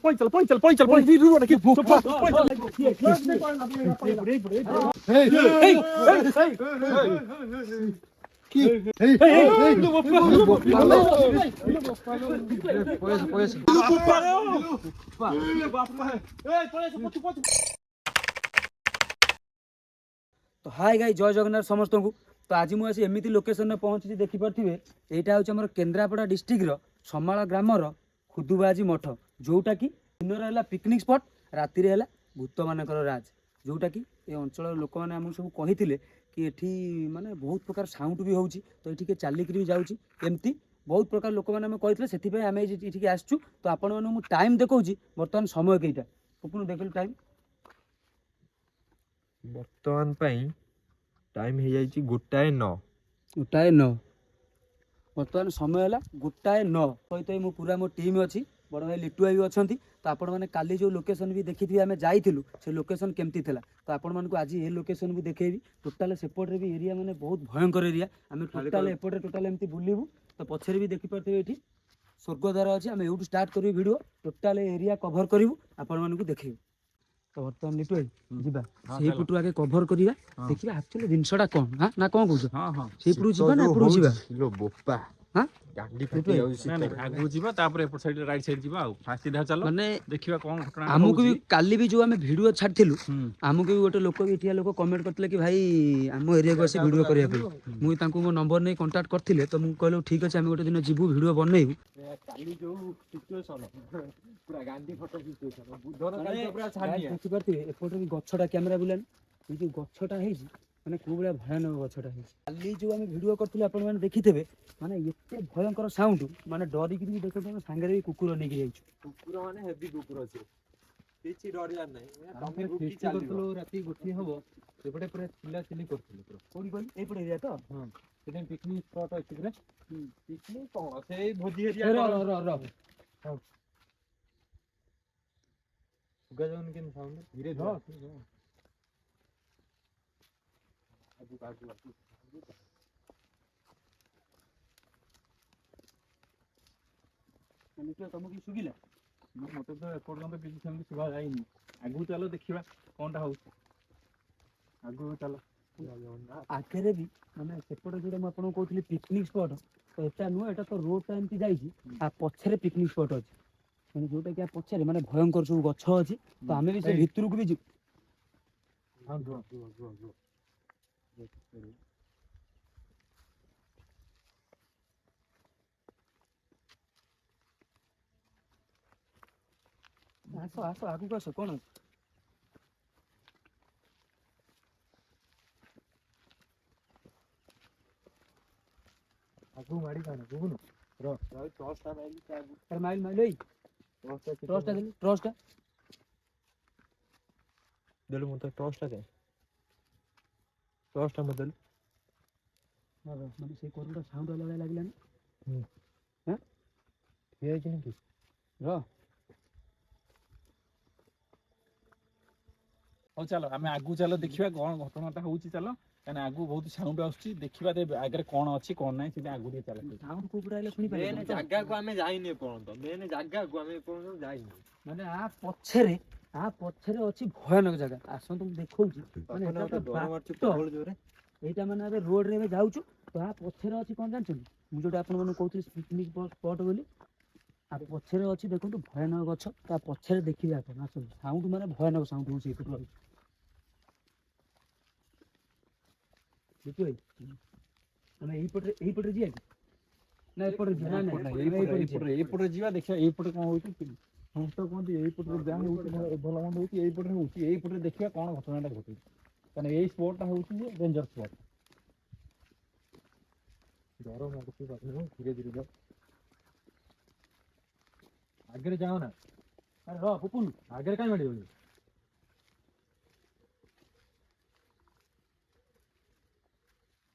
तो हाय गाई जय जगन्नाथ समस्त को। तो आज मुझे एमती लोकेशन में पहुँची देखिपे यहाँ हूँ आम केन्द्रापड़ा डिस्ट्रिक्टर समाला ग्रामर खुदुबाजी मठ जोटा कि दिन है पिकनिक स्पट राति है भूत मानकर राज जोटा कि ये अंचल लोक मैंने आमको सब कही कि एठी माने बहुत प्रकार साउंड भी होची तो ये चलिक भी जाऊँगी एमती बहुत प्रकार लोक मैंने कही से आम ये आसचु। तो आपण मैं टाइम देखा बर्तमान समय कईटा पुपुन देख टाइम बर्तमान टाइम हो जाए 1:09 1:09 बर्तमान समय है 1:09 सहित मो पूरा मो टीम अच्छी बड़ भाई लिटू भाई भी अच्छा। तो आपण मैंने काली जो लोकेशन भी देखी आम जाइलु से लोकेशन केमती थिला तो आपण मानक आज ये लोकेशन भी देखेबी टोटाल सेपटे भी एरिया माने बहुत भयंकर एरिया आम टोटाल एपटे टोटाल एमती बुलू तो पछरे भी देखी पारे ये स्वर्गद्वार अच्छी आम यूँ स्टार्ट करूँ वीडियो टोटाल एरिया कभर करूँ आपण मानक देखेबी। तो बर्तमान लिटू भाई जीवा से पुटू आगे कभर करिया देखिबा एक्चुअली जिनसटा कोन हां ना कोन कहू हां हां से पुटू जीवा ना पुटू जीवा लो बोपा हां गांडी फटी जाउसी ना आगु जीवा तापर एपट साइड राइट साइड जीवा आ फास्ट सीधा चलो माने देखिबा कोन घटना हमकु भी काली भी जो हमें वीडियो छाड़थिलु हमकु भी गोटे लोक इटिया लोक कमेंट करथिले कि भाई हम एरिया को आसी वीडियो करिया पे मुई तांको मो नंबर नै कांटेक्ट करथिले तो मु कहलो ठीक अछि हम गोटे दिन जीवु वीडियो बनैबु काली जो सिचुएशन पूरा गांडी फटो सिचुएशन बुधर काली पूरा छानिया देखि परथि एपट भी गछटा कैमरा बुलान ई जो गछटा हेछि माने को बड़ा भयानक गछटा हेछि काली जो हम वीडियो करथिले आपण माने देखिथेबे माने एते भयंकर साउंड माने डरी कि देखो हम संगे रे कुकुर नै गिरै कुकुर माने हेवी कुकुर अछि किछि डरिया नै तमे रुटी करथलो राती गोठी हबो सेपटे पूरा चिल्ला चिल्ली करथलो पूरा कोडी कोडी ए पड़े एरिया तो हां सेटे पिकनिक स्पॉट अछि पूरा पिकनिक कोन से भोजी एरिया र गजन के साउंड धीरे धीरे आजू आजू तो तुम की सुगिला मते तो एपट तो किछि सेम सुबा जाइनी आगु चलो देखिबा कोनटा हो आगु चलो आगे भी माने सेपटे जोडा म आपन कहतली पिकनिक स्पॉट तो एटा नु एटा तो रोड टाइम ती जाई आ पछरे पिकनिक स्पॉट अछि माने जोटा कि आ पछरे माने भयंकर सब गछ अछि तो हमें भी से भितरु को भी जी हां जो आसो आसो आगु को आसो कोन आगु माडी काना बुगुनु र टॉर्चटा माइल का पर माइल माइल ओई टॉर्चटा दे टॉर्चटा देलो मते टॉर्चटा दे टॉर्चटा मदल माने से कोनटा साउंड वाला लागला ना हैं ये कि नहीं र हो चलो आमे आगु चलो देखिबा कोन घटनाटा होउची चलो कने आगु बहुत साउंड आउची देखिबा दे आगे कोन अछि कोन नै से आगु दे चलो साउंड को पुरा आइले सुनी पारे मेन जागा को हमें जाइने पड़न तो मेन जागा को हमें पड़न जाइने माने आ पछरे अछि भयानक जगह आसन तुम देखौची माने एटा तो डर मारछ तो होल जोरे एटा माने अबे रोड रे जाउछु तो आ पछरे अछि कोन जानछ मु जोटा आपन माने कहथि पिकनिक स्पॉट बोली आ पछरे अछि देखंतु भयानक गछ ता पछरे देखिबा आपन आसन साउंड माने भयानक साउंड होउची एपट देखिए हमें एई पटे जिया ना एपटे जिया ना एई पटे जीवा देखिया एई पटे कोन होउची हम तो कोन एई पटे जा होउची भला मंद होउची एई पटे होउची एई पटे देखिया कोन घटनाटा घटुची कने एई स्पॉटटा होउची जे डेंजर स्पॉट डरो मत कुछ बात नहीं धीरे धीरे जाओ आगे जाओ ना अरे रो पुपुन आगे काई मडी होली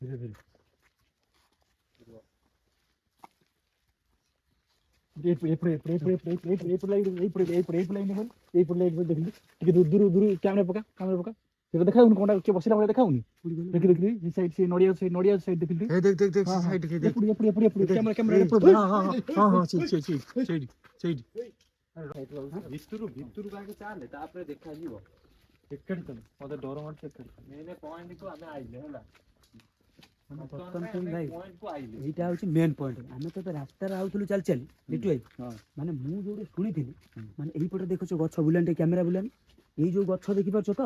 धीरे धीरे कैमरा पका देखा कोनटा के बसिला वाला देखाउनी देख देख ई साइड से नडिया साइड देख ए देख देख देख साइड के देख पुड़ी कैमरा कैमरा हां हां हां ठीक ठीक ठीक साइड साइड ଭିତରୁ ଭିତରକୁ ଆଗେ ଚାଲେ ତାପରେ ଦେଖାଯିବ। ଏକେଡ କଲେ ମତେ ଡର ମାଡୁଛି ଏକେଡ ମେନ୍ ପଏଣ୍ଟକୁ ଆମେ ଆଇଲେ ହେଲା। ବର୍ତ୍ତମାନ ପାଇଁ ଭାଇ ପଏଣ୍ଟକୁ ଆଇଲେ ଏଇଟା ହଉଛି ମେନ୍ ପଏଣ୍ଟ। ଆମେ ତ ଏବେ ରାସ୍ତାରେ ଆଉଥିଲୁ ଚାଲି ଚାଲି ଲିଟୁ ଭାଇ, ହଁ। ମାନେ ମୁଁ ଯୋଉଠି ଶୁଣିଥିଲି ମାନେ ଏଇପଟେ ଦେଖୁଛ ଗଛ ବୁଲାନି, ଟିକେ କ୍ୟାମେରା ବୁଲାନି, ଏଇ ଯୋଉ ଗଛ ଦେଖିପାରୁଛ ତ,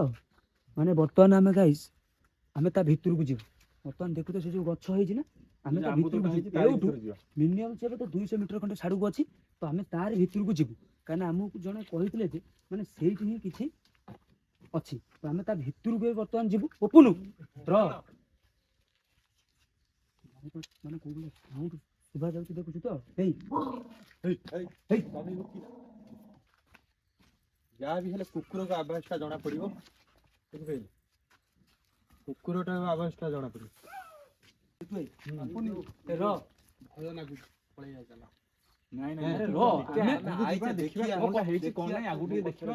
ମାନେ ବର୍ତ୍ତମାନ ଆମେ ଗାଇସ୍ ଆମେ ତା ଭିତରକୁ ଯିବୁ। ବର୍ତ୍ତମାନ ଦେଖୁଛ ସେ ଯୋଉ ଗଛ ହେଇଛି ନା, ଆମେ ତା ଭିତରକୁ ଯିବୁ। ଏଇଠୁ ମିନିମମ୍ ସେ ତ 200 ମିଟର ଖଣ୍ଡେ ଛାଡକୁ ଅଛି, ତ ଆମେ ତାରି ଭିତରକୁ ଯିବୁ। କାହିଁକିନା ଆମକୁ ଜଣେ କହିଥିଲେ ଯେ ମାନେ ସେଇଠି ହିଁ କିଛି ଅଛି, ତ ଆମେ ତା ଭିତରକୁ ଏବେ ବର୍ତ୍ତମାନ ଯିବୁ। ଓପୁନୁ ର ମାନେ କୋଉ ସାଉଣ୍ଡ ଶୁଭା ଯାଉଛି ଦେଖୁଛୁ ତ? ହେଇ ଯାହା ବି ହେଲେ କୁକୁରଙ୍କ ଆବାଜଟା ଜଣା ପଡିବ, ବୁଝିପାରିଲେ? କୁକୁରଟା ଆବାଜଟା ଜଣା ପଡିବ। ର ଭଲ ଲାଗୁଛି, ପଳେଇ ଚାଲ। ନାଇଁ ଆରେ ନାଇଁ ର, ଆମେ ଆମେ ଯିବା ଦେଖିବା କଣଟା ହେଇଛି କଣ ନାହିଁ ଆଗକୁ ଟିକେ ଦେଖିବା।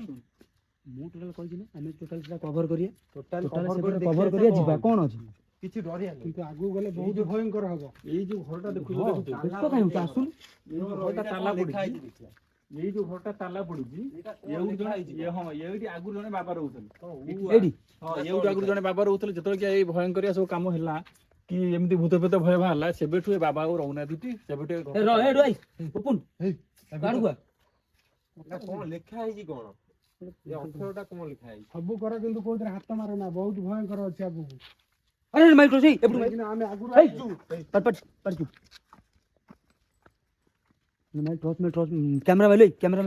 ମୁଁ ଟୋଟାଲ କହିଛି ନା ଆମେ ଟୋଟାଲ ସେଟା କଭର କରିବା, ଟୋଟାଲ ଟୋଟାଲ କଭର ସେଟା କଭର କରିବା, ଯିବା କଣ ଅଛି। କିଛି ଡରିଆନି। କିନ୍ତୁ ଆଗକୁ ଗଲେ ବହୁତ ଭୟଙ୍କର ହବ। ଏଇ ଯୋଉ ଘରଟା ଦେଖୁଛ ହଁ, ଦେଖୁଛ ବ୍ୟସ୍ତ କାହିଁ ହଉଛୁ, ଆସୁନୁ। ଏଇ ଯୋଉ ଘରଟା ତାଲା ପଡିଛି, ଏଇ ଯୋଉ ଘରଟା ତାଲା ପଡିଛି, ଏଉଠି ଜଣେ ହଁ ଏଇଠି ଆଗରୁ ଜଣେ ବାବା ରହୁଥିଲେ। ଏଇଠି ହଁ ଏଉଠି ଆଗରୁ ଜଣେ ବାବା ରହୁଥିଲେ। ଯେତେବେଳେ କି ଏଇ ଭୟଙ୍କରିଆ ସବୁ କାମ ହେଲା କି ଏମିତି ଭୂତ ଫେତ ଭୟ ବାହାରିଲା, ସେବେଠୁ ଏ ବାବା ଆଉ ରହୁନାହାନ୍ତି। ସେବେଠୁ ଏ ଏ ର ଏଇଠୁ ଆଇ ଓପୁନ କାଢୁ ଆ କଣ ଲେଖା ହେଇଛି କଣ? ଏ ଅକ୍ଷରଟା କଣ ଲେଖା ହେଇଛି? ସବୁ କର କିନ୍ତୁ କୋଉଥିରେ ହାତ ମାର ନା, ବହୁତ ଭୟଙ୍କର ଅଛି ଆଗକୁ। ଆରେ ମାଇକ୍ରୋ ସେଇ ଏପଟୁ କାହିଁକି ନା ଆମେ ଆଗରୁ ହେଇ ଆସିଛୁ। ପଟ ପଟ ପଟ मैं टॉर्च कैमरा वाले क्यों मतलब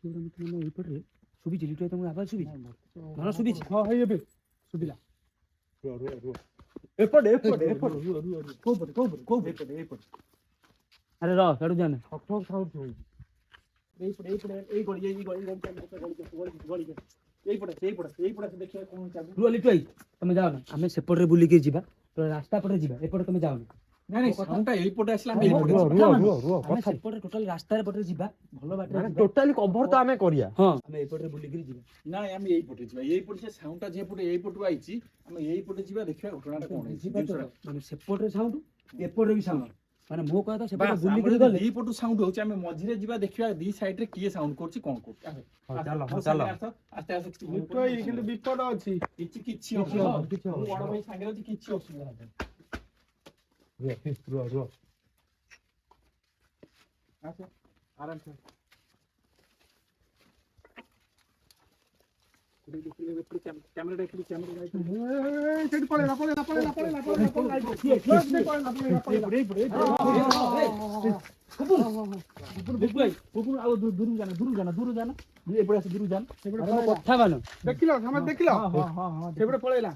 ଏଇପଟରେ ଶୁଭିଛି ଲିଟୁ ତମକୁ ଆବାଜ ଶୁଭିଛି? ଭଲ ଶୁଭିଛି? ହଁ ହେଇ ଏବେ ସୁବିଲା। ଏପଟେ ଏପଟେ ଏପଟେ ଆରେ ର ସେଠୁ ଜାନେ ଠକ୍ ଠକ୍ ସାଉଣ୍ଡ ହଉଛି। ଏଇପଟେ ଏଇପଟେ ଏଇ ଗଳି ଏଇପଟେ ଦେଖିବା କଣ ଚାଲୁ। ରୁହ ଲିଟୁ ଭାଇ ତମେ ଯାଅ ନା, ଆମେ ସେପଟରେ ବୁଲିକି ଯିବା, ତ ରାସ୍ତା ପଟେ ଯିବା, ଏପଟେ ତମେ ଯାଅନି। ନାଇଁ ନାଇଁ ସାଉଣ୍ଡଟା ଏଇପଟେ ଆସିଲା ଆମେ ଆମେ ଏଇପଟେ ସେପଟେ ଟୋଟାଲ ରାସ୍ତାରେ ପଟେ ଯିବା, ଭଲ ବାଟରେ ଯିବା। ଟୋଟାଲି କଭର ତ ଆମେ କରିବା। ହଁ ଆମେ ଏପଟରେ ବୁଲିକି ଯିବା। ନାଇଁ ଆମେ ଏଇପଟେ ଯିବା। ଏଇପଟେ ସେ ସାଉଣ୍ଡଟା ଯେପଟେ ଏଇପଟୁ ଆଇଛି, ଆମେ ଏଇପଟେ ଯିବା ଦେଖିବା ଘଟଣାଟା କଣ ହେଇଛି। ବୁଝିପାରୁଛ? ମାନେ ସେପଟରେ ସାଉଣ୍ଡ ଏପଟରେ ବି ସାଉଣ୍ଡ, ମାନେ ମୋ କହିବା କଥା ସେପଟେ ବାସ୍ ବୁଲିକି ଆମର ଗଲେ ଦି ପଟୁ ସାଉଣ୍ଡ ହଉଛି, ଆମେ ମଝିରେ ଯିବା ଦେଖିବା ଦି ସାଇଡରେ କିଏ ସାଉଣ୍ଡ କରୁଛି କଣ କରୁଛି। ଚାଲ ଆସ୍ତେ ଆସ୍ତେ ଲିଟୁ ଭାଇ କିନ୍ତୁ ବିପଦ ଅଛି। କିଛି କିଛି ହବନି। ହବନି, କିଛି ମୁଁ ହବନି। ବଡ ଭାଇ ସାଙ୍ଗରେ ଅଛି, କିଛି ଅସୁବିଧା ହବନି। ଆସ ଆରାମସେ କ୍ୟାମେରା ସେଠି ପଳେଇଲା। କଥା ମାନ ଦେଖିଲ ସମସ୍ତେ ଦେଖିଲ ସେପଟେ ପଳେଇଲା।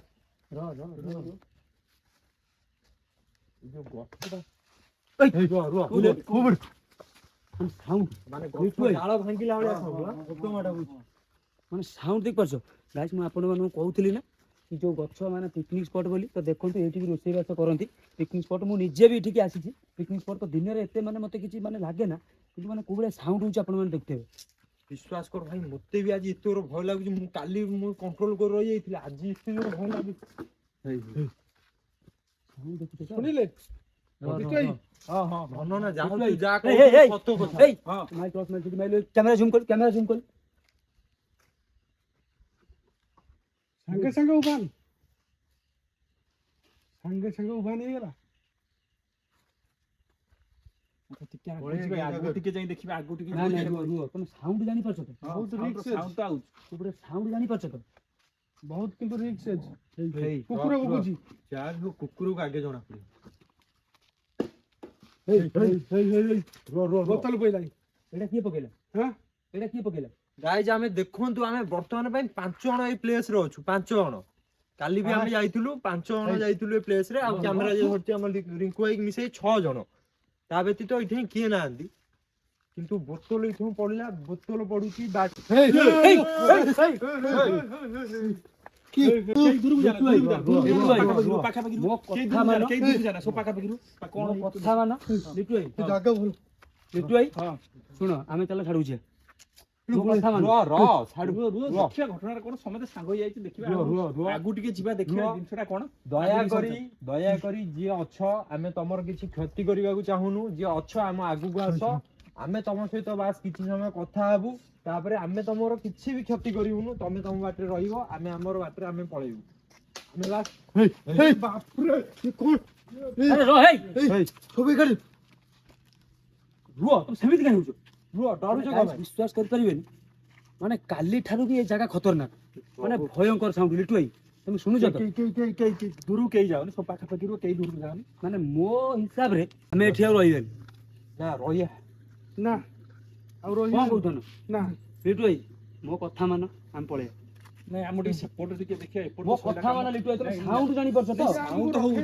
ମାନେ ଡାଳ ଭାଙ୍ଗିଲା ଭଳିଆ ମାନେ ସାଉଣ୍ଡ ଦେଖିପାରୁଛ ଗାଇସ୍? ମୁଁ ଆପଣମାନଙ୍କୁ କହୁଥିଲି ନା କି ଯୋଉ ଗଛ ମାନେ ପିକନିକ ସ୍ପଟ୍ ବୋଲି, ତ ଦେଖନ୍ତୁ ଏଇଠିକି ରୋଷେଇବାସ କରନ୍ତି ପିକନିକ ସ୍ପଟ୍। ମୁଁ ନିଜେ ବି ଏଠିକି ଆସିଛି ପିକନିକ ସ୍ପଟ୍, ତ ଦିନରେ ଏତେ ମାନେ ମତେ କିଛି ମାନେ ଲାଗେ ନା, କିନ୍ତୁ ମାନେ କୋଉ ଭଳିଆ ସାଉଣ୍ଡ ହଉଛି ଆପଣମାନେ ଦେଖିଥିବେ। ବିଶ୍ୱାସ କର ଭାଇ, ମତେ ବି ଆଜି ଏତେ ଜୋର ଭୟ ଲାଗୁଛି। ମୁଁ କାଲି ମୁଁ କଣ୍ଟ୍ରୋଲ କରି ରହିଯାଇଥିଲି, ଆଜି ଏତେ ଜୋର ଭୟ ଲାଗୁଛି। ସାଉଣ୍ଡ ଦେଖୁଛ ତ? ଶୁଣିଲେ ନା ଯାହା ଏଇ, ଯାହା ଏଇ, ଏଇ, ସତ କଥା। ଏଇ, ମାଇକ୍ ଅଫ୍, କ୍ୟାମେରା ଝୁମ୍ କର, କ୍ୟାମେରା ଝୁମ୍ କର। ସାଙ୍ଗେ ସାଙ୍ଗେ ଉଭାନ ହେଇଗଲା। ଆଗକୁ ଟିକେ ଯାଇ ଦେଖିବା, ଆଗକୁ ଟିକେ ନାଇଁ ନାଇଁ ରୁହ ରୁହ, ତମେ ସାଉଣ୍ଡ ଜାଣିପାରୁଛ ତ? ବହୁତ ରିକ୍ସ ସାଉଣ୍ଡ ଆଉଛି। ସେପଟେ ସାଉଣ୍ଡ ଜାଣିପାରୁଛ ତ? ବହୁତ କିନ୍ତୁ ରିକ୍ସ ଅଛି। ହେଇ, କୁକୁର ଭୁକୁଛି। ଯାହା ବି ହଉ କୁକୁରକୁ ଆଗେ ଜଣା ପଡିବ। ବୋତଲ ପଇଲାଣି। ଏଇଟା କିଏ ପକେଇଲା? ହଁ ଏଇଟା କିଏ ପକେଇଲା? ଗାଇଜ ଆମେ ଦେଖନ୍ତୁ, ଆମେ ବର୍ତ୍ତମାନ ପାଇଁ 5 ଜଣ ଏଇ ପ୍ଲେସ ରେ ଅଛୁ। 5 ଜଣ। କାଲି ବି ଆମେ ଯାଇଥିଲୁ, 5 ଜଣ ଯାଇଥିଲୁ ଏ ପ୍ଲେସ ରେ। ଆଉ କ୍ୟାମେରା ଯେ ଧରିଛି ଆମ ରିଙ୍କୁ ଭାଇ ମିଶେଇ 6 ଜଣ। ତା ବ୍ୟତୀତ ଏଠି କିଏ ନାହାନ୍ତି। କିନ୍ତୁ ବୋତଲ ଏଠୁ ପଡିଲା, ବୋତଲ ପଡୁଛି କଥା ମାନ ଲିଟୁ ଭାଇ, ଶୁଣ ଆମେ ଚାଲ ଛାଡୁଛେ, ମୋ କଥା ମାନ ଦେଖିବା ଘଟଣାଟା କଣ ସମସ୍ତେ ସାଙ୍ଗ ହେଇଯାଇଛି ଦେଖିବା ଆଗକୁ ଟିକେ ଯିବା ଦେଖିବା ଜିନିଷଟା କଣ ଦୟାକରି ଯିଏ ଅଛ ଆମେ ତମର କିଛି କ୍ଷତି କରିବାକୁ ଚାହୁଁନୁ ଯିଏ ଅଛ ଆମ ଆଗକୁ ଆସ ଆମେ ତମ ସହିତ ବାସ୍ କିଛି ସମୟ କଥା ହବୁ ତାପରେ ଆମେ ତମର କିଛି ବି କ୍ଷତି କରିବୁନୁ ତମେ ତମ ବାଟରେ ରହିବ ଆମେ ଆମର ବାଟରେ ଆମେ ପଳେଇବୁ ଆମେ ବାସ୍ ବାପରେ ଏ କଣ ଆରେ ରହ ହେଇ ছবি কাটি ରୁହ ତମେ ସେମିତି କାହିଁ ହଉଛ ରୁହ ଡରୁଛ Guys, ବିଶ୍ୱାସ କରିପାରିବେନି ମାନେ କାଲି ଠାରୁ ବି ଏ ଜାଗା ଖତରନାକ ମାନେ ଭୟଙ୍କର ସାଉଣ୍ଡ ଲିଟୁ ଭାଇ ତମେ ଶୁଣୁଛ ତ ଦୂରକୁ କେହି ଯାଉନି ସବୁ ପାଖାପାଖିରୁ କେହି ଦୂରକୁ ଯାଉନି ମାନେ ମୋ ହିସାବରେ ଆମେ ଏଠି ଆଉ ରହିବାନି ନା ରହିଆ না আর କଣ କହୁଛ না ଲିଟୁ ଭାଇ ମୋ କଥା ମାନ ଆମେ ପଳେଇବା ନାଇଁ ଆମର ଟିକେ ସେପଟେ ଟିକେ ଦେଖିବା ମୋ ଏପଟେ କଥା ମାନ ଲିଟୁ ଭାଇ ତମେ ସାଉଣ୍ଡ ଜାଣିପାରୁଛ ତ ସାଉଣ୍ଡ ତ ହଉଛି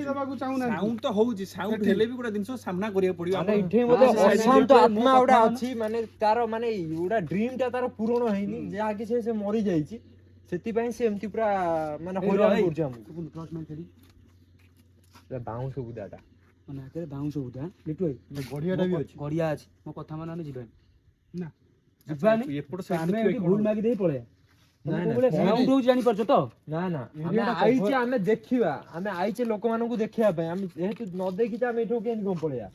ସାଉଣ୍ଡ ତ ହଉଛି ସାଉଣ୍ଡ ହେଲେ ବି ଗୋଟେ ଜିନିଷ ସାମ୍ନା କରିବାକୁ ପଡିବ ମାନେ ଆମର। ଏଠି ଗୋଟେ ହଁ, ସେ ଅଶାନ୍ତ ମୋ ଆତ୍ମା କଥା ଗୁଡା ମାନ- ଅଛି ମାନେ ତାର ମାନେ ଗୁଡା ଡ୍ରିମ ଟା ତାର ପୂରଣ ହେଇନି ଯାହାକି ସେ ମରି ଯାଇଛି ସେଥିପାଇଁ ସେ ଏମିତି ପୁରା ମାନେ ଏଇ ହଇରାଣ ରହ, କରୁଛି ଆମକୁ ଏଇ ଟର୍ଚ ମାରି ଛାଡି। ପୁରା ବାଉଁଶ ବୁଦାଟା ମାନେ ଆଗରେ ବାଉଁଶ ବୁଦା ଲିଟୁ ଭାଇ ଗଡିଆଟା ବି ଅଛି ଗଡିଆ ଅଛି ମୋ କଥା ମାନ ଆମେ ଯିବାନି ନା। ଯିବାନି ଏପଟ ସାଇଡ୍ ଆମେ ଦେଖିବା ଏଠି କଣ ଭୁଲ ହଉଛି। ମାଗି ଦେଇ ପଳେଇବା ନାଇଁ, ତମେ ନାଇଁ, କୋଉ ଭଳିଆ ନାଇଁ, ସାଉଣ୍ଡ ହଉଛି ଜାଣିପାରୁଛ ତ ନା ନା ଆମେ ଏରିଆଟା ଆଇଛେ cover- ଆମେ ଦେଖିବା ଆମେ ଆଇଛେ ଲୋକମାନଙ୍କୁ ଦେଖିବା ପାଇଁ ଆମେ ଯେହେତୁ ନ ଦେଖିଛେ ଆମେ ଏଠୁ କେମିତି କଣ ପଳେଇବା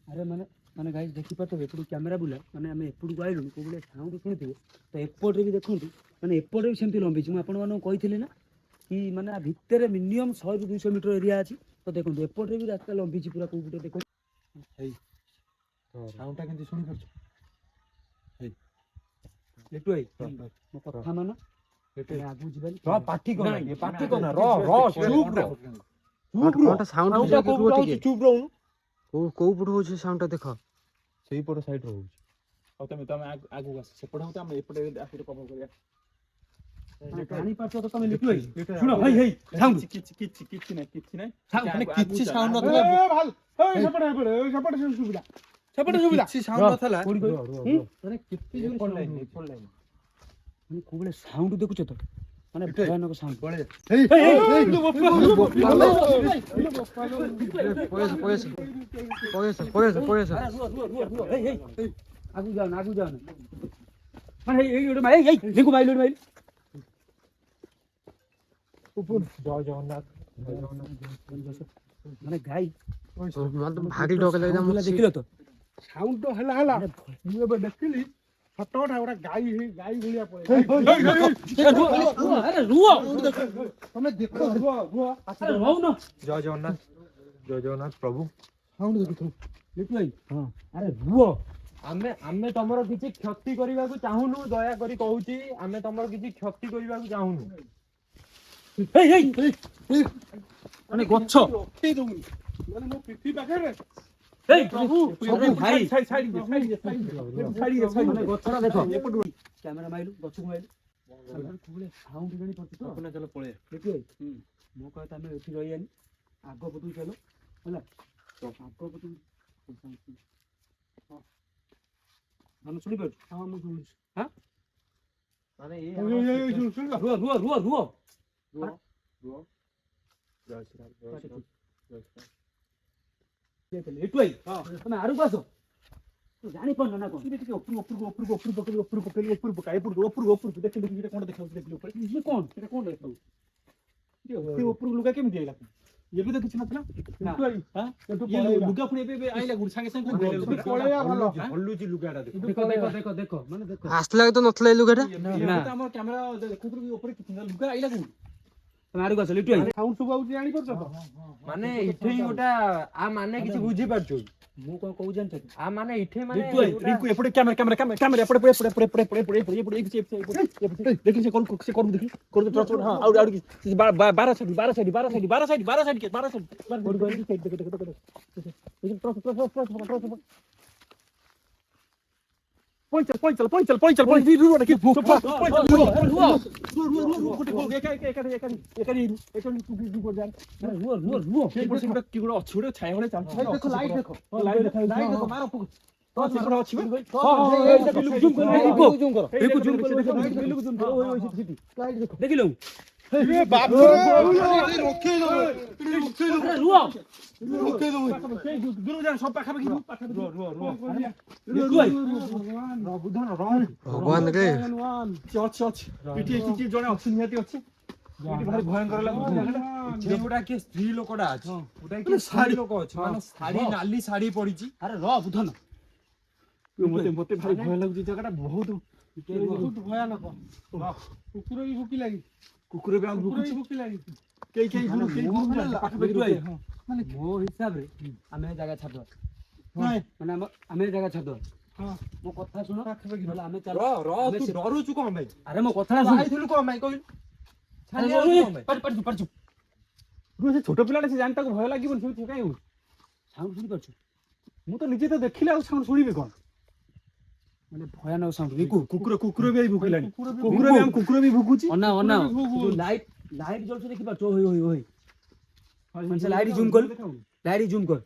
ଆରେ ମାନେ ମାନେ ଗାଈ ଦେଖିପାରୁଥିବେ ଏପଟୁ କ୍ୟାମେରା ବୁଲା ମାନେ ଆମେ ଏପଟକୁ ଆଇଲୁଣି କୋଉ ଭଳିଆ ସାଉଣ୍ଡ ଶୁଣିଥିବେ ତ ଏପଟରେ ବି ଦେଖନ୍ତୁ ମାନେ ଏପଟରେ ବି ସେମିତି ଲମ୍ବିଛି ମୁଁ ଆପଣମାନଙ୍କୁ କହିଥିଲି ନା କି ମାନେ ଆ ଭିତରେ ମିନିମମ୍ 100 ରୁ 200 ମିଟର ଏରିଆ ଅଛି ତ ଦେଖନ୍ତୁ ଏପଟରେ ବି ରାସ୍ତା ଲମ୍ବିଛି ପୁରା କୋଉ ପଟେ ଦେଖନ୍ତୁ ସାଉଣ୍ଡଟା କେମିତି ଶୁଣିପାରୁଛ ଲିଟୁ ଭାଇ ମୋ କଥା ମାନ ଆମେ ଆଗକୁ ଯିବାନି ର ପାଟି କର ନାଇଁ, ଟିକେ ପାଟି ଆମେ କର ନା ଆଗକୁ ର ଯିବା, ର ଦେଖିବା ଚୁପ୍ କଣଟା ର ଘଟୁଛି। ଚୁପ୍ ର ସାଉଣ୍ଡ ସାଉଣ୍ଡଟା କୋଉଠୁ ଆଉଛି ଚୁପ୍ ରହୁନୁ କୋଉ ପଟୁ ହଉଛି ସାଉଣ୍ଡ ଟା ଦେଖ ସେଇପଟ ସାଇଡ୍ ରେ ହଉଛି ହଉ ତମେ ତମେ ଆଗକୁ ଆସ ସେପଟେ ହଉ ତ ଆମେ ଏପଟେ ଆଗରେ କଭର କରିବା ଜାଣିପାରୁଛ ତ ତମେ ଲିଟୁ ଭାଇ ଶୁଣ ହେଇ ହେଇ ସାଉଣ୍ଡ କିଛି ନାହିଁ କିଛି ନାହିଁ Sound, ମାନେ ଆଗକୁ କିଛି ଚାଲ, ସାଉଣ୍ଡ ଆଗକୁ ନଥିଲା ভাল এই সেপটে সেপটে ওই সেপটে সুবিধা সেপটে সুবিধা କିଛି ସାଉଣ୍ଡ ନଥିଲା କୋଉଠି ରୁହ, କହିଲ ରୁହ, ହୁଁ? ରୁହ। ମାନେ କେତେ ଜୋରେ ଏପଟ sound ଲାଇନ୍ ହଉଛି। ଏପଟ ଲାଇନ୍ ମାନେ କୋଉ ଭଳିଆ ସାଉଣ୍ଡ ଦେଖୁଛ ତ ମାନେ ଲିଟୁ ଭାଇ, ଭୟାନକ ସାଉଣ୍ଡ ପଳେଇ এই এই, এই, ପଳେଇଆସ ଆଗକୁ ଯାଅ ଆଗକୁ ଯାଅ ମାନେ ଏଇ ଗୋଟେ ମାଇ ଏଇ ଦେଖୁ ମାଇଲ ଗୋଟେ ମାଇଲ ଜୟ ଜଗନ୍ନାଥ ମାନେ ଗାଈ ଭାରି ଡର ଲାଗିଲା sound ଗୁଲା ଦେଖିଲ ତ সাউন্ড তো হেলা হেলা ମୁଁ ଏବେ ଦେଖିଲି ଫଟୋଟା ଗୋଟେ ଗାଈ ଗାଈ ଭଳିଆ ପଳେଇ ଆରେ ରୁହ ତମେ ଦେଖ ଆରେ ରହୁନ ଜୟ ଜଗନ୍ନାଥ ଜୟ ଜଗନ୍ନାଥ ପ୍ରଭୁ ସାଉଣ୍ଡ ଦେଖୁଥିବ ଲିଟୁ ଭାଇ ଆରେ ରୁହ ଆମେ ତମର କିଛି କ୍ଷତି କରିବାକୁ ଚାହୁଁନୁ ଦୟାକରି କହୁଛି ଆମେ ତମର କିଛି କ୍ଷତି କରିବାକୁ ଚାହୁଁନୁ ହେଇ ହେଇ ମାନେ ଗଛ ରଖେଇ ଦଉନି ମାନେ ମୋ ପିଠି ପାଖରେ ହେଇ ପ୍ରଭୁ ଆରେ ଭାଇ ମାନେ ଗଛଟା ଦେଖ କ୍ୟାମେରା ମାଇଲୁ ଗଛକୁ ମାଇଲୁ ସାଉଣ୍ଡ ଜାଣି ପଡୁଛି ତ ଚାଲ ପଳେଇ ଲିଟୁ ଭାଇ ମୋ କହିବା ଆମେ ଏଠି ରହିବାନି ଆଗ ପଟକୁ ଚାଲ ହେଲା ଆଗ ପଟକୁ ଆମେ ଶୁଣିପାରୁଛୁ ହଁ ମୁଁ ଶୁଣୁଛି ମାନେ ଏଇ ଶୁଣିଲ ରୁହ ରୁହ ରୁହ ରୁହ ଜୟ ଶ୍ରୀରାମ ଜୟ ଶ୍ରୀରାମ ଜୟ ଶ୍ରୀରାମ ଲିଟୁ ଭାଇ ତମେ ଆଡ଼କୁ ଆସ ତୁ ଜାଣିପାରୁନ ନା କଣ ଟିକେ ଉପରକୁ ପକେଇଲି ଉପରକୁ ଦେଖି ସେଟା କଣ ଦେଖାଉଛି ଦେଖିଲି ଉପରେ ଇଏ କଣ ସେଟା କଣ ଦେଖାଉଛି ଉପରକୁ ଲୁଗା କେମିତି ଆଇଲା ଇଏ ବି ତ କିଛି ନଥିଲା ଲୁଗା ପୁଣି ଏବେ ଆଇଲା ଗୁଡ ସାଙ୍ଗେ ସାଙ୍ଗେ କୋଉଠି ଆଇଲା ଲୁଗାଟା? ପଳେଇବା ଭଲ ହଲୁଛି ଲୁଗାଟା ଦେଖ ଦେଖ ଦେଖ ଦେଖ ଦେଖ ମାନେ ଦେଖ ଆସିଲା ତ ନଥିଲା ଏଇ ଲୁଗାଟା ଏବେ ତ ଆମର କ୍ୟାମେରା ଦେଖୁଥିଲୁ ଉପରେ କିଛି ନଥିଲା, ଲୁଗା ଆଇଲା କୋଉଠି ତମେ ଆଡ଼କୁ ଆସ ଲିଟୁ ଭାଇ ସାଉଣ୍ଡ ସବୁ ଆଉଛି ଜାଣିପାରୁଛ ତ ମାନେ ଏଠି ଗୋଟା ଆ ମାନେ କିଛି ବୁଝିପାରୁଛୁ ମୁଁ କଣ କହୁଛି ଜାଣିଛ କି? ଆ ମାନେ ଏଠି ମାନେ ଲିଟୁ ଭାଇ, ଗୋଟା- ରିଙ୍କୁ ଏପଟେ କ୍ୟାମେରା ଦେଖି ସେ କରୁ ଦେଖି କରୁ ହଁ ଆଉ କିଛି 12 ସାଇଡ ଦେଖିଲୁ ଏ ବାପରେ ରଖେଇ ଦବ ରଖେଇ ଦବ ଦୂରକୁ ଯା ସବୁ ପାଖାପାଖି ଭଗବାନ ରେ ଅଛି ଏଠି ଜଣେ ଅଛି ନିହାତି ଅଛି ଏଠି ଭାରି ଭୟଙ୍କର ଲାଗୁଛି ଗୋଟା କିଏ ସ୍ତ୍ରୀ ଲୋକଟା ଅଛି ଗୋଟା କିଏ ସ୍ତ୍ରୀ ଲୋକ ଅଛି ମାନେ ଶାଢୀ ନାଲି ଶାଢୀ ପଡିଛି ଆରେ ର ବୁଧନ ମତେ ଭାରି ଭୟ ଲାଗୁଛି ଜାଗାଟା ବହୁତ ଭୟାନକ କୁକୁର ବି ଭୁକି ଲାଗି କୁକୁର ବି ଆମ କୁକୁର ବି ଭୁକି ଲାଗି କେହି ପାଖାପାଖି ମାନେ ମୋ ହିସାବରେ ଆମେ ଏ ଜାଗା ଛାଡିଦବା ନାଇଁ ମାନେ ଆମେ ଏ ଜାଗା ଛାଡିଦବା ହଁ ମୋ କଥା ଶୁଣ ନହେଲେ ଆମେ ଚାଲ ତୁ ଡରୁଛୁ କଣ ପାଇଁ ଆରେ ମୋ କଥା ଶୁଣ ଯାଇଥିଲୁ କଣ ପାଇଁ କହିଲୁ ସେ ଛୋଟ ପିଲାଟା ସେ ଜାଣି ତାକୁ ଭୟ ଲାଗିବନି ସେମିତି କାଇଁ ହଉଛି ସାଉଣ୍ଡ ଶୁଣିପାରୁଛୁ ମୁଁ ତ ନିଜେ ତ ଦେଖିଲେ ଆଉ ସାଉଣ୍ଡ ଶୁଣିବି କଣ ମାନେ ଭୟାନକ ସାଉଣ୍ଡ ରିକୁ କୁକୁର ବି ଏଇ ଭୁକିଲାଣି କୁକୁର ବି ଭୁକୁଛି ଅନା ଲାଇଟ ଜଳୁଛି ଦେଖିପାରୁଛୁ ଓଇ ଓଇ ଓଇ ମାନେ ସେ ଲାଇଟ ଜୁମ୍ କର ଲାଇଟ ଜୁମ୍ କର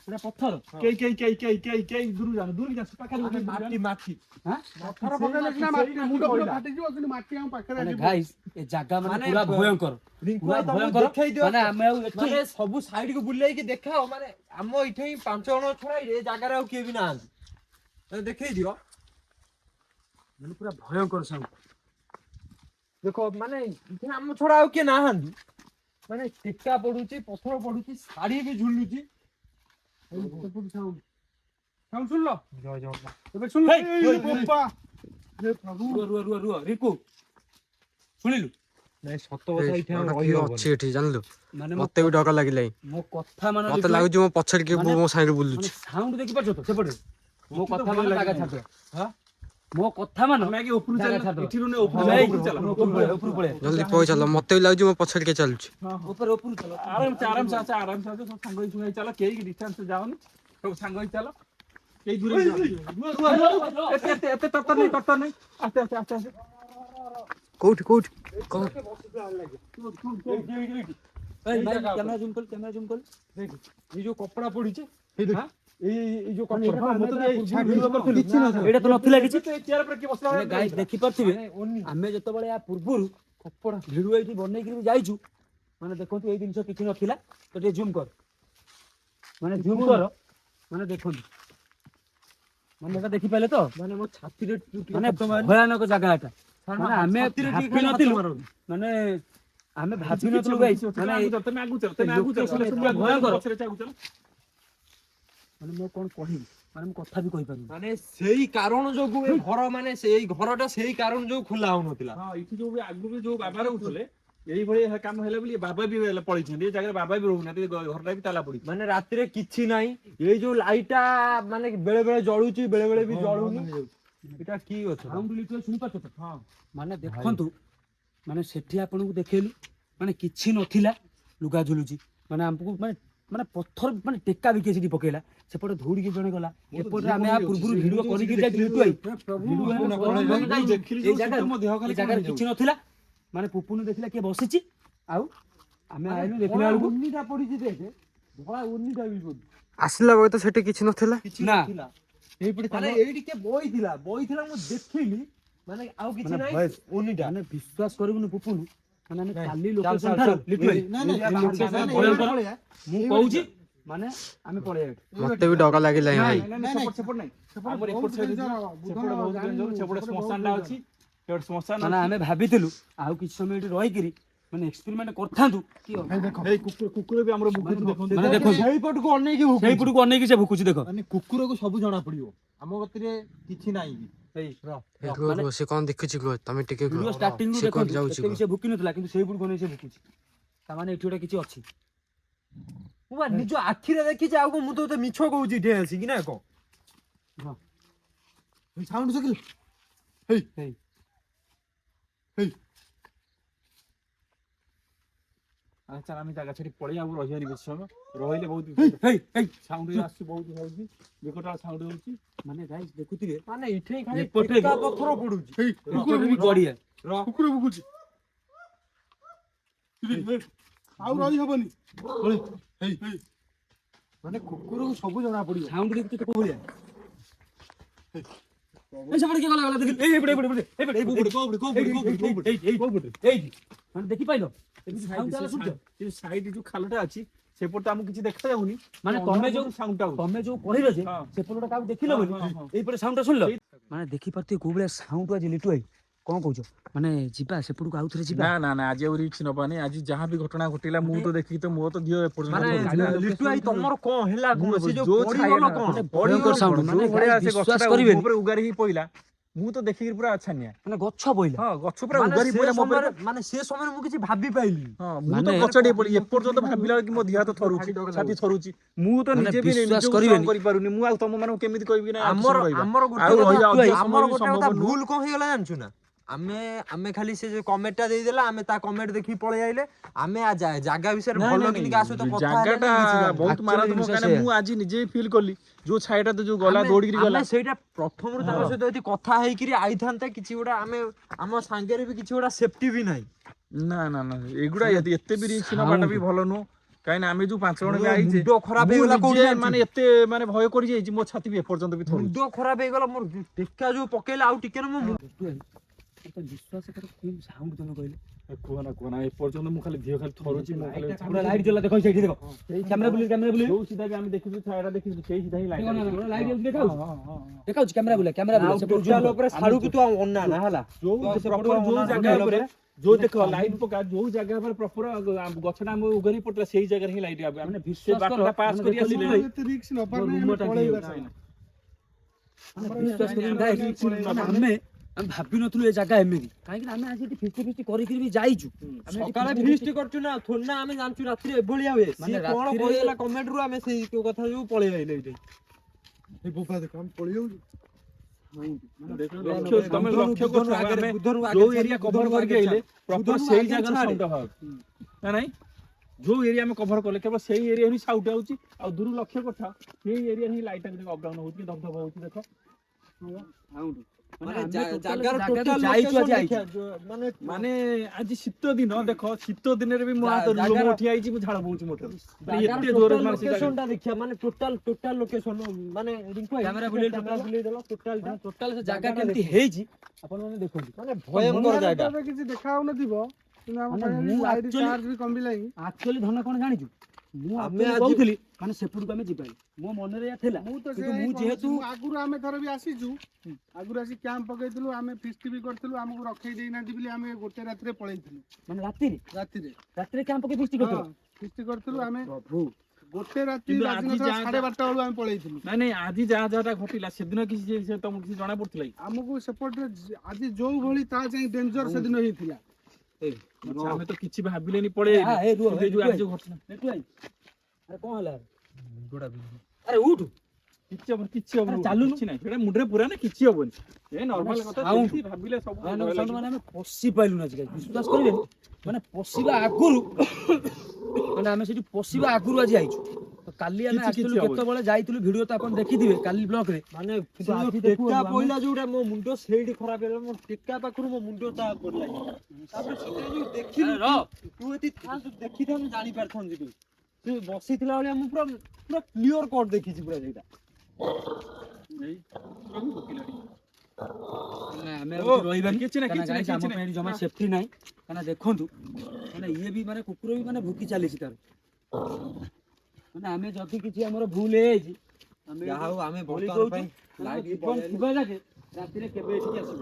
ପଥର ମାଟି ପଥର ପକେଇଲେ ସିନା ମାଟି ମୁଣ୍ଡ ପୁରା ଫାଟିଯିବ କିନ୍ତୁ ମାଟି ଆମ ପାଖରେ ମାନେ ଆସିବ ଗାଇସ୍ ଏ ଜାଗା ମାନେ ମାନେ ପୁରା ଭୟଙ୍କର ପୁରା ଭୟଙ୍କର ମାନେ ଆମେ ଆଉ ଏଠି ମାନେ ସବୁ ସାଇଡ କୁ ବୁଲେଇକି ଦେଖାଅ ମାନେ ଆମ ଏଠି 5 ଜଣ ଛଡା ଏ ଜାଗାରେ ଆଉ କିଏ ବି ନାହାନ୍ତି ଦେଖେଇ ଦିଅ ମାନେ ପୁରା ଭୟଙ୍କର ସାଉଣ୍ଡ ଦେଖ ମାନେ ଏଠି ଆମ ଛଡା ଆଉ କିଏ ନାହାନ୍ତି ମାନେ ଟେକା ପଡୁଛି ପଥର ପଡୁଛି ଶାଢୀ ବି ଝୁଲୁଛି ସାଉଣ୍ଡ ଶୁଣିଲ ଜୟ ଜଗନ୍ନାଥ ଏବେ ଶୁଣିଲ ଏଇ ବୋପା ହେ ପ୍ରଭୁ ରୁହ ରିକୁ ଶୁଣିଲୁ ନାଇଁ ସତ କଥା ଏଠି ଆଉ କିଏ ରହିହବନି ଅଛି ଏଠି ଜାଣିଲୁ ମାନେ ମତେ ବି ଡର ଲାଗିଲାଣି ମୋ କଥା ମାନେ ମତେ ଲାଗୁଛି ମୋ ପଛରେ କିଏ ମୋ ସାଙ୍ଗରେ ମାନେ ବୁଲୁଛି ସାଉଣ୍ଡ ଦେଖିପାରୁଛ ତ ସେପଟେ ମୋ କଥା ମାନେ ଜାଗା ଛାଡିଦବା ମୋ କଥା ମାନେ ଉପରୁ ଜାଗା ଚାଲ ଛାଡିଦବା ଏଠିରୁ ଚାଲ ଉପରୁ ପଳେଇ ଜଲ୍ଦି ପଳେଇ ଚାଲ ମତେ ବି ଲାଗୁଛି ମୋ ପଛରେ କିଏ ଚାଲୁଛି ଉପରୁ ଚାଲ ଆରାମସେ ସବୁ ସାଙ୍ଗ ହେଇ ଶୁଣାଇ ଚାଲ କେହି ଡିଷ୍ଟାନ୍ସ ଯାଉନି ସବୁ ସାଙ୍ଗ ହେଇ ଚାଲ କେହି ଦୂର ଏତେ ତରତର ନାହିଁ ଆସ୍ତେ କୋଉଠି କ୍ୟାମେରା ଜୁମ୍ କର ଏଇ ଯୋଉ କପଡା ପଡିଛି ଏଇ ଯୋଉ କପଡା ଏଇଟା ତ ନଥିଲା କିଛି ଚେୟାର ଉପରେ କିଏ ବସିଲା ମାନେ ଗାଇସ୍ ଦେଖିପାରୁଥିବେ ଆମେ ଯେତେବେଳେ ୟା ପୂର୍ବରୁ କପଡା ଭିଡିଓ ଏଇଠି ବନେଇକି ବି ଯାଇଛୁ ମାନେ ଦେଖନ୍ତୁ ଏଇ ଜିନିଷ କିଛି ନଥିଲା ତ ଟିକେ ଜୁମ୍ କର ମାନେ ଜୁମ୍ କର ମାନେ ଦେଖନ୍ତୁ ମାନେ ଏଟା ଦେଖିପାରିଲେ ତ ମାନେ ମୋ ଛାତିରେ ମାନେ ଭୟାନକ ଜାଗା ଏଟା ମାନେ ଆମେ ଭାବିନଥିଲୁ ମାନେ ଆମେ ଭାବିନଥିଲୁ ଗାଇସ୍ ମାନେ ଭୟଙ୍କର ମାନେ ମୁଁ କଣ କହିବି ମାନେ ମୁଁ କଥା ବି କହିପାରିବି ମାନେ ସେଇ କାରଣ ଯୋଗୁ ଏ ଘର ମାନେ ସେଇ ଘରଟା ସେଇ କାରଣ ଯୋଗୁ ଖୋଲା ହଉନଥିଲା ହଁ ଏଠି ଯୋଉ ଆଗରୁ ଯୋଉ ବାବା ରହୁଥିଲେ ଏଇଭଳି କାମ ହେଲା ବୋଲି ବାବା ବି ପଳେଇଛନ୍ତି ଏ ଜାଗାରେ ବାବା ବି ରହୁନାହାନ୍ତି ଘରଟା ବି ତାଲା ପଡିଛି ମାନେ ରାତିରେ କିଛି ନାହିଁ ଏଇ ଯୋଉ ଲାଇଟଟା ମାନେ ବେଳେ ବେଳେ ଜଳୁଛି ବେଳେ ବେଳେ ବି ଜଳୁନି ଏଟା କି କଥା ସାଉଣ୍ଡ ଲିଟର ଶୁଣିପାରୁଛ ତ ହଁ ମାନେ ଦେଖନ୍ତୁ ମାନେ ସେଠି ଆପଣଙ୍କୁ ଦେଖେଇଲୁ ମାନେ କିଛି ନଥିଲା ଲୁଗା ଝୁଲୁଛି ମାନେ ଆମକୁ ମାନେ ପଥର ମାନେ ଟେକା ବି କିଏ ସେଠି ପକେଇଲା ସେପଟେ ଧଉଡିକି ଜଣେ ଗଲା ଏପଟେ ଆମେ ଆ ପୂର୍ବରୁ ଭିଡିଓ କରିକି ଯାଇଥିଲୁ ଏଇ ଜାଗାରେ କିଛି ନଥିଲା ମାନେ ପୁପୁନୁ ଦେଖିଲା କିଏ ବସିଛି ଆଉ ଆମେ ଆଇଲୁ ଦେଖିଲା ବେଳକୁ ଉନିଟା ପଡିଛି ଦେଖେ ଧଳା ଉନିଟା ବି ପଡିଛି ଆସିଲା ବେଳେ ତ ସେଠି କିଛି ନଥିଲା ନା ମାନେ ଏଇଠି କିଏ ବଇଥିଲା ମୁଁ ଦେଖିଲି ମାନେ ଆଉ କିଛି ମାନେ ନାହିଁ ଭଏସ୍ ଉନିଟା ମାନେ ବିଶ୍ୱାସ କରିବୁନି ପୁପୁନୁ ମାନେ ଆମେ ନାଇଁ, କାଲି ଚାଲ, ଲୋକେସନ ଚାଲ, ଠାରୁ ଚାଲ। ଲିଟୁ ଭାଇ ଭୟଙ୍କର ମୁଁ କହୁଛି ମାନେ ଆମେ ପଳେଇବା ମତେ ବି ଡର ଲାଗିଲାଣି ଭାଇ ସେପଟ ନାହିଁ ଆମର ଏପଟ ସାଇଡ୍ ସେପଟେ ବହୁତ ଡେଞ୍ଜର ସେପଟେ ଶ୍ମଶାନଟା ଅଛି ସେପଟେ ଶ୍ମଶାନ ମାନେ ଆମେ ଭାବିଥିଲୁ ଆଉ କିଛି ସମୟ ଏଠି ରହିକିରି ମାନେ ଏକ୍ସପେରିମେଣ୍ଟ କରିଥାନ୍ତୁ କି ଏଇ କୁକୁର ବି ଆମର ଭୁକୁଛି ଦେଖନ୍ତୁ ମାନେ ଦେଖନ୍ତୁ ସେଇପଟକୁ ଅନେଇକି ସେଇପଟକୁ ଅନେଇକି ସେ ଭୁକୁଛି ଦେଖ ମାନେ କୁକୁରକୁ ସବୁ ଜଣା ପଡିବ ଆମ କତିରେ କିଛି ନାହିଁ ରୁହ ସେ କଣ ଦେଖୁଛି କୁହ ତମେ ଟିକେ କୁହ ଭିଡିଓ ଷ୍ଟାର୍ଟିଂରୁ ସେ କୁଆଡେ ଦେଖନ୍ତୁ ଯାଉଛି ଏତେ ବି କୁହ ସେ ଭୁକି ନଥିଲା କିନ୍ତୁ ସେଇପଟକୁ ଅନେଇ ସେ ଭୁକୁଛି ତାମାନେ ଏଠି ଗୋଟେ କିଛି ଅଛି ମୁଁ ବା ନିଜ ଆଖିରେ ଦେଖିଛି ଆଉ କଣ ମୁଁ ତ ମିଛ କହୁଛି ଏଠି ଆସିକି ନା କଣ ସାଉଣ୍ଡ ଶୁଖିଲ ଚାଲ ଆମେ ଜାଗା ଛାଡି ପଳେଇ ଆଉ ରହିବାନି ବେଶୀ ସମୟ ରହିଲେ ବହୁତ ସାଉଣ୍ଡ ଆସୁଛି ବହୁତ ହଉଛି ବିକଟ ସାଉଣ୍ଡ ହଉଛି ମାନେ ଗାଇସ୍ ଦେଖୁଥିବେ ମାନେ ଏଠି ଖାଲି ଏପଟେ ଟେକା ପଥର ପଡୁଛି କୁକୁର ବି ଗଡିଆ କୁକୁର ଭୁକୁଛି ଆଉ ରହି ହବନି। ମାନେ କୁକୁରକୁ ସବୁ ଜଣା ପଡିବ। ସାଉଣ୍ଡ ଦେଖୁଛୁ ତ କୋଉ ଭଳିଆ ଏ ସେପଟେ କିଏ ଗଲା ଦେଖି ଏଇ ଏପଟେ ଏପଟେ ଏପଟେ ଏଇଠି ମାନେ ଦେଖି ପାଇଲ ସାଉଣ୍ଡ ଆଲା ଶୁଣୁଛ ସାଇଡ୍ ଯୋଉ ଖାଲଟା ଅଛି ସେପଟେ ଆମକୁ କିଛି ଦେଖା ଯାଉନି ମାନେ ତମେ ଯୋଉ ସାଉଣ୍ଡଟା ତମେ ଯୋଉ କହିଲ ଯେ ହଁ। ସେପଟେ କାହାକୁ ଦେଖିଲ ବୋଲି ଏଇପଟେ ସାଉଣ୍ଡ ଟା ଶୁଣିଲ ମାନେ ଦେଖିପାରୁଥିବେ କୋଉ ଭଳିଆ ସାଉଣ୍ଡ ଆଜି ଲିଟୁ ଭାଇ କଣ କହୁଛ ମାନେ ଯିବା ସେପଟକୁ ଆଉ ଥରେ ଯିବା ନା ନା ନା ଆଜି ଆଉ ରିକ୍ସ ନବାନି ଆଜି ଯାହା ବି ଘଟଣା ଘଟିଲା ମୁଁ ତ ଦେଖିକି ତ ମୋ ତ ଦିଅ ଏପର୍ଯ୍ୟନ୍ତ ମାନେ ଥରୁଛି। ଲିଟୁ ଭାଇ ତମର କଣ ହେଲା କଣ ସେ ଯୋଉ ଯୋଉ ପଡିଗଲ ଛାଇଟା- କଣ ମାନେ ଭୟଙ୍କର ପଡିଗଲ sound, କଣ? ମାନେ ଯୋଉ ଭଳିଆ guys ସେ ବିଶ୍ୱାସ ଗଛଟା କରିବେନି। ମୋ ଉପରେ ଉଗାରି ହେଇ ପଇଲା ମୁଁ ତ ଦେଖିକି ପୁରା ଅଛାନିଆ। ମାନେ ଗଛ ପଇଲା ହଁ ଗଛ ପୁରା ମାନେ ଉଗାରି ସେ ପଇଲା ମୋ ଉପରେ। ସମୟରେ ମାନେ ସେ ସମୟରେ ମୁଁ କିଛି ଭାବି ପାଇଲିନି। ହଁ ମୁଁ ତ ମାନେ- କଚଡି ପଡି ଏପର୍ଯ୍ୟନ୍ତ ଭାବିଲା ବେଳକୁ ମୋ ଦେହ ହାତ ଥରୁଛି ଛାତି ଥରୁଛି ମୁଁ ତ ମାନେ ନିଜେ ବି ବିଶ୍ୱାସ ନିଜକୁ କରିବେନି। ସହ୍ୟ କରିପାରୁନି ମୁଁ ଆଉ ତମ ମାନଙ୍କୁ କେମିତି କହିବି ନା ଆମର ଆମର ଗୋଟେ ଆଉ କଥା ରହିବା ଅଧିକ ସମୟ ଆମର ବି ଗୋଟେ ସମ୍ଭବ କଥା ନୁହଁ। ଭୁଲ କଣ ହେଇଗଲା ଜାଣିଛୁ ନା ଆମେ ଖାଲି ସେ ଯୋଉ କମେଣ୍ଟ ଟା ଦେଇଦେଲା ଆମେ ତା କମେଣ୍ଟ ଦେଖିକି ପଳେଇ ଆଇଲେ ଆମେ ଜାଗା ବିଷୟରେ ନାଇଁ, ଭଲ ନାଇଁ, କିନି ନାଇଁ, କାହା ସହିତ କଥା ଜାଗାଟା ହେଲେନି କିଛି ଜାଣିନି। ବହୁତ Actually ମାରାତ୍ମକ ଜିନିଷ କାହିଁକିନା ସେଇଆ। ମୁଁ ଆଜି ନିଜେ ଫିଲ୍ କଲି ଯୋଉ ଛାଇଟା ତ ଯୋଉ ଗଲା ଆମେ- ଦୌଡ଼ିକିରି ଗଲା ଆମେ ସେଇଟା ପ୍ରଥମରୁ ତାଙ୍କ ସହିତ ଯଦି କଥା ହେଇକିରି ଆଇଥାନ୍ତେ କିଛି ଗୋଟେ ଆମେ ଆମ ସାଙ୍ଗରେ ବି କିଛି ଗୋଟେ ସେଫଟି ବି ନାହିଁ। ନା ନା ନା ଏଗୁଡା ମାନେ ଏତେ ବି ରିକ୍ସ ନବାଟା sound। ବି ଭଲ ନୁହଁ କାହିଁକିନା ଆମେ ଯୋଉ 5 ଜଣ ବି ମୋର ଆଇଛେ ମୁଣ୍ଡ ଖରାପ ମୁଁ ହେଇଗଲା କୋଉଠି ନିଜେ ଜାଣିଛୁ? ମାନେ ଏତେ ମାନେ ଭୟ କରି ଯାଇଛି ମୋ ଛାତି ବି ଏପର୍ଯ୍ୟନ୍ତ ବି ଥରୁଛି। ମୁଣ୍ଡ ଖରାପ ହେଇଗଲା ମୋର ଟେକା ଯୋଉ ପକେଇଲା ଆଉ ଟିକେ ମୋ ବିଶ୍ୱାସ କର କୋଉ ସାଉଣ୍ଡ ତମେ କହିଲେ କୁହନା ଏପର୍ଯ୍ୟନ୍ତ ମୁଁ ଖାଲି ଦେହ ଖାଲି ଥରୁଛି ମୁଁ ଖାଲି ପୁରା ଲାଇଟ୍ ଜଲା ଦେଖ ସେଇଠି ଦେଖ କ୍ୟାମେରା ବୁଲି ଯୋଉ ସିଧା ବି ଆମେ ଦେଖିଛୁ ଛାୟାଟା ଦେଖିଛୁ ସେଇ ସିଧା ହିଁ ଲାଇଟ୍ ଲାଇଟ୍ ଦେଖାଉଛି ଦେଖାଉଛି କ୍ୟାମେରା ବୁଲା କ୍ୟାମେରା ବୁଲା ସେପଟକୁ zoom କର। ଉପରେ ସାଡୁକୁ ତୁ ଅନା ନା ହେଲା ଯୋଉ ପ୍ରପର ଯୋଉ ଜାଗା ଉପରେ ଯୋଉ ଦେଖ ଲାଇଟ୍ ପକା ଯୋଉ ଜାଗା ଉପରେ ପ୍ରପର ଗଛଟା ଆମ ଉଗାରି ପଡିଥିଲା ସେଇ ଜାଗାରେ ହିଁ ଲାଇଟ୍ ଆବେ ମାନେ ସେ ବିଶ୍ୱାସ କର ବାଟଟା ପାସ୍ ମାନେ କରି ଦେଖ ଆସିଲେ ଲିଟୁ ଭାଇ, ଏତେ ରିକ୍ସ ନବାର ମୋ ନାହିଁ, ରୁମ ଆମେ ଟା ପଳେଇବା ହେଇଯାଉଛି। ସାଙ୍ଗେ। ମାନେ ବିଶ୍ୱାସ କରିବେନି guys, ଆମେ ଭାବିନଥିଲୁ ଏ ଜାଗା ଏମିତି କାହିଁକି ନା ଆମେ ଆଜି ଏଠି ଫିଷ୍ଟି ଫିଷ୍ଟି କରିକି ବି ଯାଇଛୁ ଆମେ ଏଠି ସକାଳେ feast ଫିଷ୍ଟ କରୁଛୁ ନା ଥୋଡି ନା ଆମେ ଜାଣିଛୁ ରାତିରେ ଏଭଳିଆ ହୁଏ ମାନେ ସିଏ କଣ ରାତିରେ- କହିଦେଲା କମେଣ୍ଟ ରୁ ଆମେ ସେଇ କଥା ଯୋଉ ପଳେଇ ଆଇଲେ ଏଇଠି। ଏ ବୋପା ଦେଖ ଆମେ ପଳେଇ ଯାଉଛୁ। ତମେ ଲକ୍ଷ୍ୟ କରୁଛ ଆମେ ଯୋଉ ଏରିଆ କଭର କରିକି ଆଇଲେ ପ୍ରପର ସେଇ ଜାଗାର ସାଉଣ୍ଡ ହଉଛି ନା ନାଇଁ ଯୋଉ ଏରିଆ ଆମେ କଭର କଲେ କେବଳ ସେଇ ଏରିଆ ହିଁ ସାଉଣ୍ଡ ଆଉଛି ଆଉ ଦୂର ଲକ୍ଷ୍ୟ କରୁଥା ସେଇ ଏରିଆ ହିଁ ଲାଇଟ୍ ଅପଡାଉନ ହଉଛି ଧବଧବ ହଉଛି ଦେଖ ମାନେ ଆମେ ଜାଗାର ଜାଗାକୁ total ଯାଇଛୁ location ଆଜି ଆଇଛୁ ଦେଖିଆ, ମାନେ ମାନେ ଆଜି ଶୀତ ଦିନ ଦେଖ ଶୀତ ଦିନରେ ବି ମୋ ହାତ ଜାଗାର- ଲୋମ ଉଠି ଆଇଛି ମୁଁ ଝାଳ ବହୁଛି ମୋ ଠାରୁ ମାନେ ଜାଗାର ଏତେ total ଜୋରରେ ମାନେ ସେ location ଜାଗା- ଟା ଦେଖିଆ ମାନେ ଟୋଟାଲ ଲୋକେସନ ମାନେ ରିଙ୍କୁ ଭାଇ, କ୍ୟାମେରା ବୁଲେଇ କ୍ୟାମେରା total- ବୁଲେଇ ଦେଲ ଟୋଟାଲ ଟା ଟୋଟାଲ ସେ ଜାଗା ଜାଗାଟା କେମିତି ଦେଖ। ହେଇଛି ଆପଣ ମାନେ ଦେଖନ୍ତୁ ମାନେ ଭୟଙ୍କର ଜାଗା। ଏବେ କିଛି ଦେଖା ହଉନଥିବ କିନ୍ତୁ ଆମ ମାନେ ପାଖରେ ମୁଁ ଲାଇଟ୍ actually- ଚାର୍ଜ ବି କମିଲାଣି। ଆକ୍ଚୁଆଲି ଧନ କଣ ଜାଣିଛୁ ମୁଁ ଆମେ actually ଆଜି- କହୁଥିଲି ମାନେ ସେପଟକୁ ଆମେ ଯିବାନି ମୋ ମନରେ ଏଇଆ ଥିଲା ମୁଁ ତ କିନ୍ତୁ ସେଇଆ ହିଁ ମୁଁ କହୁଛି, ଯେହେତୁ ମୁଁ ଆଗରୁ ଆମେ ଥରେ ବି ଆସିଛୁ, ଆଗରୁ ଆସି କ୍ୟାମ୍ପ ପକେଇଥିଲୁ, ଆମେ ଫିଷ୍ଟ ବି କରିଥିଲୁ, ଆମକୁ ରଖେଇ ଦେଇନାହାନ୍ତି ବୋଲି ଆମେ ଗୋଟେ ରାତିରେ ପଳେଇଥିଲୁ। ମାନେ ରାତିରେ ରାତିରେ କ୍ୟାମ୍ପ ପକେଇ ଫିଷ୍ଟି ହଁ କରିଥିଲ ଫିଷ୍ଟ କରିଥିଲୁ ଆମେ। ପ୍ରଭୁ ଗୋଟେ ରାତି କିନ୍ତୁ ଆଜି ବାଜିନଥିଲା, ଯାହା- 12:30 ବେଳୁ ଆମେ ପଳେଇଥିଲୁ। ନାଇଁ ନାଇଁ ଆଜି ଯାହା ଯାହାଟା ଘଟିଲା ସେଦିନ କିଛି ସେ ତମକୁ କିଛି ଜଣା ପଡୁଥିଲା କି ଆମକୁ ସେପଟରେ ଆଜି ଯୋଉ ଭଳି ତା ଯାଇ ଡେଞ୍ଜର ସେଦିନ ହେଇଥିଲା। ଆଚ୍ଛା, ଆମେ ତ କିଛି ଭାବିଲେନି ପଳେଇ ଆ, ଏ ରୁହ, କିନ୍ତୁ ଏ ଏ ଯୋଉ ରୁହ। ଆଜି ଯୋଉ ଘଟଣା ଲିଟୁ ଭାଇ ଆରେ କଣ ହେଲା ଆରେ ଉଠୁ କିଛି ହବନି କିଛି ହବନି ଆରେ ଚାଲୁନୁ। କିଛି ନାହିଁ ସେଟା ମୁଣ୍ଡରେ ପୁରା ନା କିଛି ହବନି ଏ ନର୍ମାଲ କଥା sound। ସେମିତି ଭାବିଲେ ସବୁ ଭୟ ମାନେ ଲାଗିବ। ଆମେ ପଶି ପାଇଲୁ ନା ଆଜି ବିଶ୍ୱାସ କରିବେନି ମାନେ ପଶିବା ଆଗରୁ ମାନେ ଆମେ ସେଠି ପଶିବା ଆଗରୁ ଆଜି ଆଇଛୁ ତ କାଲି ଆମେ କିଛି ଆସିଥିଲୁ ହବନି। କେତେବେଳେ ଯାଇଥିଲୁ ଭିଡିଓ ତ ଆପଣ ଦେଖିଥିବେ କାଲି ବ୍ଲଗ ରେ ମାନେ କିନ୍ତୁ ସେ ଆଜି ଯୋଉ ଦେଖୁ ଟେକା ଆମେ- ପଇଲା ଯୋଉଟା ମୋ ମୁଣ୍ଡ ସେଇଠି ଖରାପ ହେଇଗଲା ମୋ ଟେକା ପାଖରୁ ମୋ ମୁଣ୍ଡ ତା ପଡିଲା ତାପରେ ସେଟା ଯୋଉ ଦେଖିଲୁ ଆରେ ରହ। ତୁ ଯଦି ଥାନ୍ତୁ ଦେଖିଥାନ୍ତୁ ଜାଣି ପାରିଥାନ୍ତୁ ତୁ ସେ ବସିଥିଲା ଭଳିଆ ମୁଁ ପୁରା ପୁରା କ୍ଲିୟର କଟ ଦେଖିଛି ପୁରା ସେଇଟା। ଏଇ, ସବୁ ଭୋକିଲାଣି। ନା, ଆମେ ଓ, ଆଉ ଏଠି ରହିବାନି କିଛି ନାହିଁ, କାହିଁକିନା କିଛି ନାହିଁ, guys, ଆମ କିଛି ପାଇଁ ନାହିଁ। ଏଠି ଜମା ସେଫ୍ଟି ନାହିଁ କାହିଁକିନା ଦେଖନ୍ତୁ ମାନେ ଇଏ ବି ମାନେ କୁକୁର ବି ମାନେ ଭୁକି ଚାଲିଛି ତାର ମାନେ ଆମେ ଯଦି କିଛି ଆମର ଭୁଲ ହେଇଯାଇଛି ଆମେ ଯାହା ହଉ ଆମେ ବଳି ବର୍ତ୍ତମାନ ଦଉଛୁ। ପାଇଁ ମାନେ ଲାଇଟ୍ ଜୀବନ ପଳେଇଆଇଲେ। ଥିବା ଯାକେ ରାତିରେ କେବେ ଏଠିକି ଆସିବ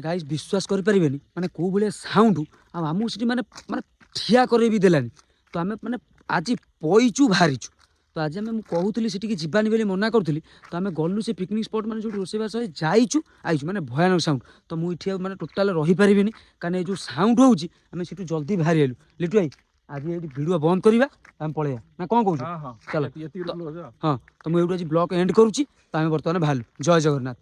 ଗାଇସ୍ ବିଶ୍ୱାସ କରିପାରିବେନି ମାନେ କୋଉ ଭଳିଆ ସାଉଣ୍ଡ ଆଉ ଆମକୁ ସେଠି ମାନେ ମାନେ ଠିଆ କରେଇ ବି ଦେଲାନି ତ ଆମେ ମାନେ ଆଜି ପଇଛୁ ବାହାରିଛୁ ତ ଆଜି ଆମେ ମୁଁ କହୁଥିଲି ସେଠିକି ଯିବାନି ବୋଲି ମନା କରୁଥିଲି ତ ଆମେ ଗଲୁ ସେ ପିକନିକ୍ ସ୍ପଟ୍ ମାନେ ଯୋଉଠି ରୋଷେଇବାସ ହେଇ ଯାଇଛୁ ଆଇଛୁ ମାନେ ଭୟାନକ ସାଉଣ୍ଡ ତ ମୁଁ ଏଠି ଆଉ ମାନେ ଟୋଟାଲ ରହିପାରିବିନି କାରଣ ଏଇ ଯୋଉ ସାଉଣ୍ଡ ହଉଛି ଆମେ ସେଠୁ ଜଲ୍ଦି ବାହାରି ଆଇଲୁ ଲିଟୁ ଭାଇ ଆଜି ଏଇଠି ଭିଡ଼ିଓ ବନ୍ଦ କରିବା ଆମେ ପଳେଇବା ନା କଣ କହୁଛୁ ହଁ ହଁ ଚାଲ ଏତିକି ତ- ରଖ। ହଁ ତ ମୁଁ ଏଇଠୁ ଆଜି ବ୍ଲଗ ଏଣ୍ଡ କରୁଛି ତ ଆମେ ବର୍ତ୍ତମାନ ବାହାରିଲୁ ଜୟ ଜଗନ୍ନାଥ।